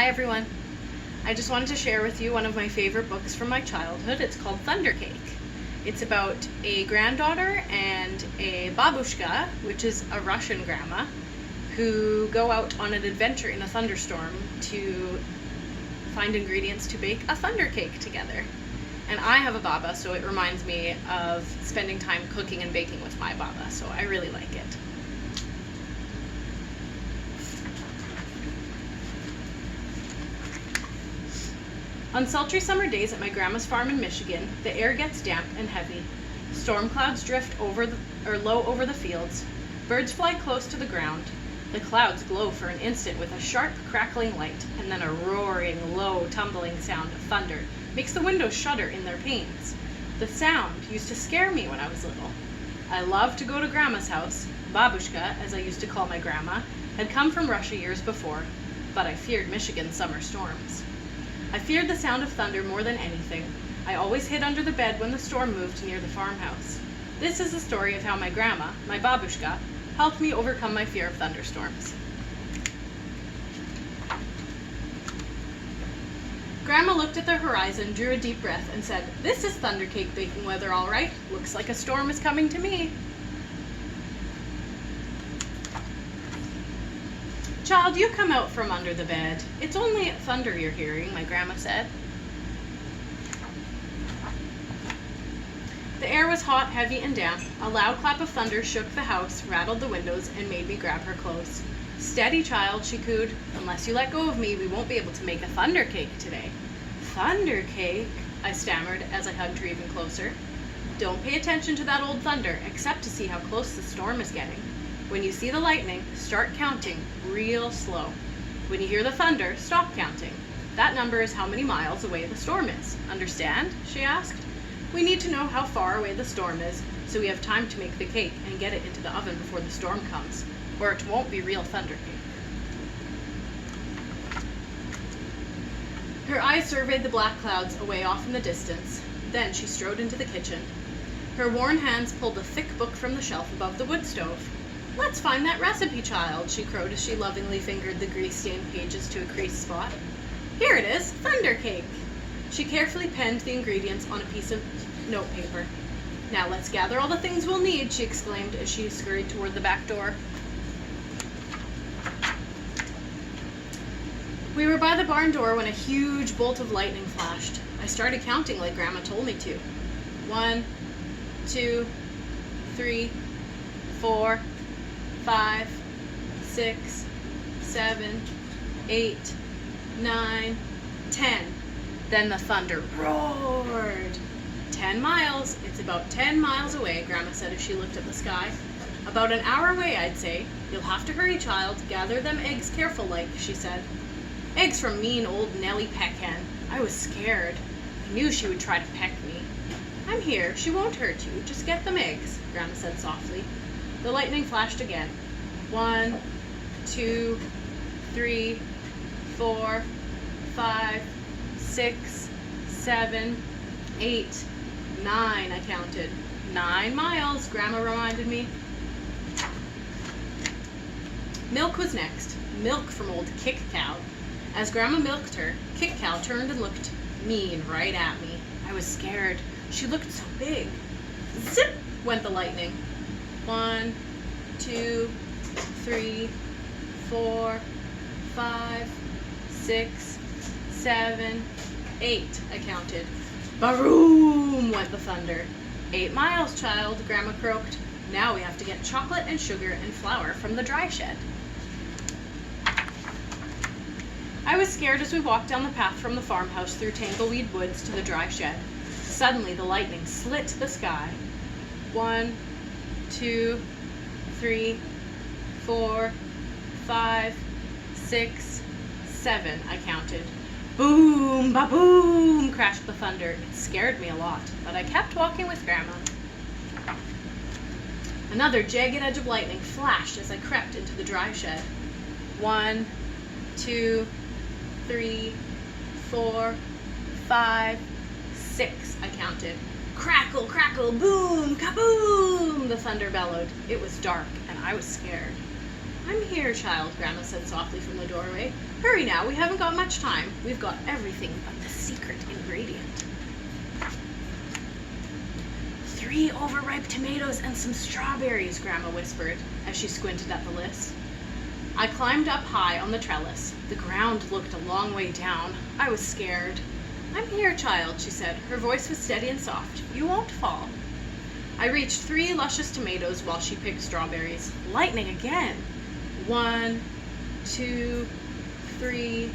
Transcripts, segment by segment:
Hi everyone. I just wanted to share with you one of my favorite books from my childhood. It's called Thundercake. It's about a granddaughter and a babushka, which is a Russian grandma, who go out on an adventure in a thunderstorm to find ingredients to bake a thunder cake together. And I have a baba, so it reminds me of spending time cooking and baking with my baba, so I really like it. On sultry summer days at my grandma's farm in Michigan, the air gets damp and heavy. Storm clouds drift low over the fields. Birds fly close to the ground. The clouds glow for an instant with a sharp, crackling light, and then a roaring, low, tumbling sound of thunder makes the windows shudder in their panes. The sound used to scare me when I was little. I loved to go to Grandma's house. Babushka, as I used to call my grandma, had come from Russia years before, but I feared Michigan's summer storms. I feared the sound of thunder more than anything. I always hid under the bed when the storm moved near the farmhouse. This is the story of how my grandma, my babushka, helped me overcome my fear of thunderstorms. Grandma looked at the horizon, drew a deep breath, and said, "This is thunder cake baking weather, all right. Looks like a storm is coming to me." "Child, you come out from under the bed. It's only thunder you're hearing," my grandma said. The air was hot, heavy, and damp. A loud clap of thunder shook the house, rattled the windows, and made me grab her close. "Steady, child," she cooed. "Unless you let go of me, we won't be able to make a thunder cake today." "Thunder cake?" I stammered as I hugged her even closer. "Don't pay attention to that old thunder, except to see how close the storm is getting. When you see the lightning, start counting real slow. When you hear the thunder, stop counting. That number is how many miles away the storm is. Understand?" she asked. "We need to know how far away the storm is, so we have time to make the cake and get it into the oven before the storm comes, or it won't be real thunder cake." Her eyes surveyed the black clouds away off in the distance. Then she strode into the kitchen. Her worn hands pulled a thick book from the shelf above the wood stove. "Let's find that recipe, child," she crowed as she lovingly fingered the grease-stained pages to a creased spot. "Here it is, thunder cake." She carefully penned the ingredients on a piece of notepaper. "Now let's gather all the things we'll need," she exclaimed as she scurried toward the back door. We were by the barn door when a huge bolt of lightning flashed. I started counting like Grandma told me to. 1, 2, 3, 4, 5, 6, 7, 8, 9, 10. Then the thunder roared. 10 miles. It's about 10 miles away, Grandma said as she looked at the sky. "About an hour away, I'd say. You'll have to hurry, child. Gather them eggs careful like," she said. Eggs from mean old Nellie Peckhen. I was scared. I knew she would try to peck me. "I'm here. She won't hurt you. Just get them eggs," Grandma said softly. The lightning flashed again. 1, 2, 3, 4, 5, 6, 7, 8, 9, I counted. 9 miles, Grandma reminded me. Milk was next. Milk from old Kick Cow. As Grandma milked her, Kick Cow turned and looked mean right at me. I was scared. She looked so big. Zip went the lightning. 1, 2, 3, 4, 5, 6, 7, 8, I counted. Baroom went the thunder. 8 miles, child, Grandma croaked. Now we have to get chocolate and sugar and flour from the dry shed. I was scared as we walked down the path from the farmhouse through tangleweed woods to the dry shed. Suddenly the lightning slit the sky. 1, 2, 3, 4, 5, 6, 7, I counted. Boom, ba-boom, crashed the thunder. It scared me a lot, but I kept walking with Grandma. Another jagged edge of lightning flashed as I crept into the dry shed. 1, 2, 3, 4, 5, 6, I counted. Crackle, crackle, boom, kaboom, the thunder bellowed. It was dark, and I was scared. I'm here, child, Grandma said softly from the doorway. Hurry now, we haven't got much time. We've got everything but the secret ingredient. 3 overripe tomatoes and some strawberries, Grandma whispered as she squinted at the list. I climbed up high on the trellis. The ground looked a long way down. I was scared. I'm here, child, she said. Her voice was steady and soft. You won't fall. I reached 3 luscious tomatoes while she picked strawberries. Lightning again. 1, 2, 3,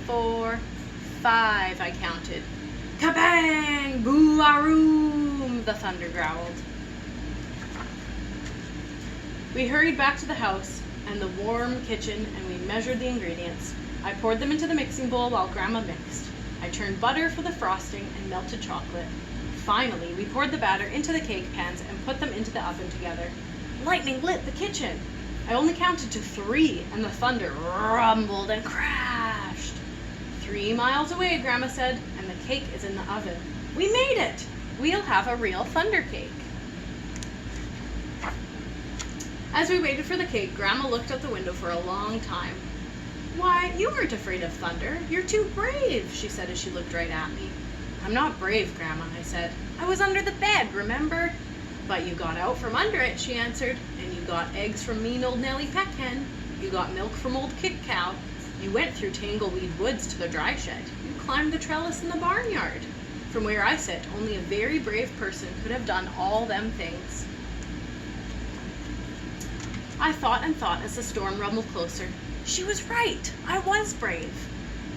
4, 5, I counted. Kabang! Boo-a-room! The thunder growled. We hurried back to the house and the warm kitchen, and we measured the ingredients. I poured them into the mixing bowl while Grandma mixed. I churned butter for the frosting and melted chocolate. Finally, we poured the batter into the cake pans and put them into the oven together. Lightning lit the kitchen. I only counted to 3, and the thunder rumbled and crashed. 3 miles away, Grandma said, and the cake is in the oven. We made it! We'll have a real thunder cake. As we waited for the cake, Grandma looked out the window for a long time. Why, you weren't afraid of thunder. You're too brave, she said as she looked right at me. I'm not brave, Grandma, I said. I was under the bed, remember? But you got out from under it, she answered, and you got eggs from mean old Nellie Peckhen. You got milk from old Kick Cow. You went through Tangleweed Woods to the dry shed. You climbed the trellis in the barnyard. From where I sit, only a very brave person could have done all them things. I thought and thought as the storm rumbled closer. She was right. I was brave.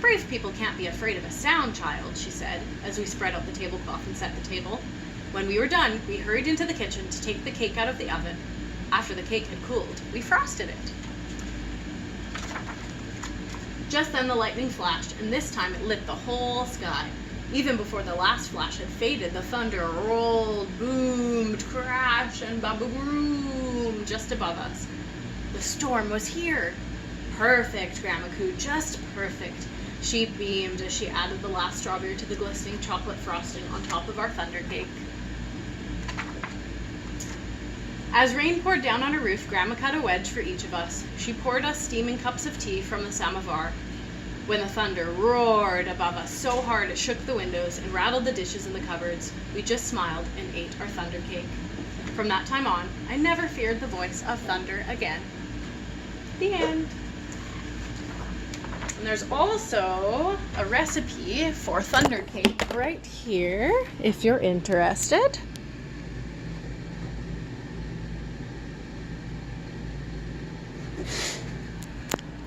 Brave people can't be afraid of a sound, child, she said, as we spread out the tablecloth and set the table. When we were done, we hurried into the kitchen to take the cake out of the oven. After the cake had cooled, we frosted it. Just then the lightning flashed, and this time it lit the whole sky. Even before the last flash had faded, the thunder rolled, boomed, crashed, and ba-boom just above us. The storm was here. Perfect, Grandma cooed, just perfect. She beamed as she added the last strawberry to the glistening chocolate frosting on top of our thunder cake. As rain poured down on her roof, Grandma cut a wedge for each of us. She poured us steaming cups of tea from the samovar. When the thunder roared above us so hard it shook the windows and rattled the dishes in the cupboards, we just smiled and ate our thunder cake. From that time on, I never feared the voice of thunder again. The end. And there's also a recipe for thunder cake right here, if you're interested.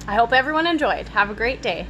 I hope everyone enjoyed. Have a great day.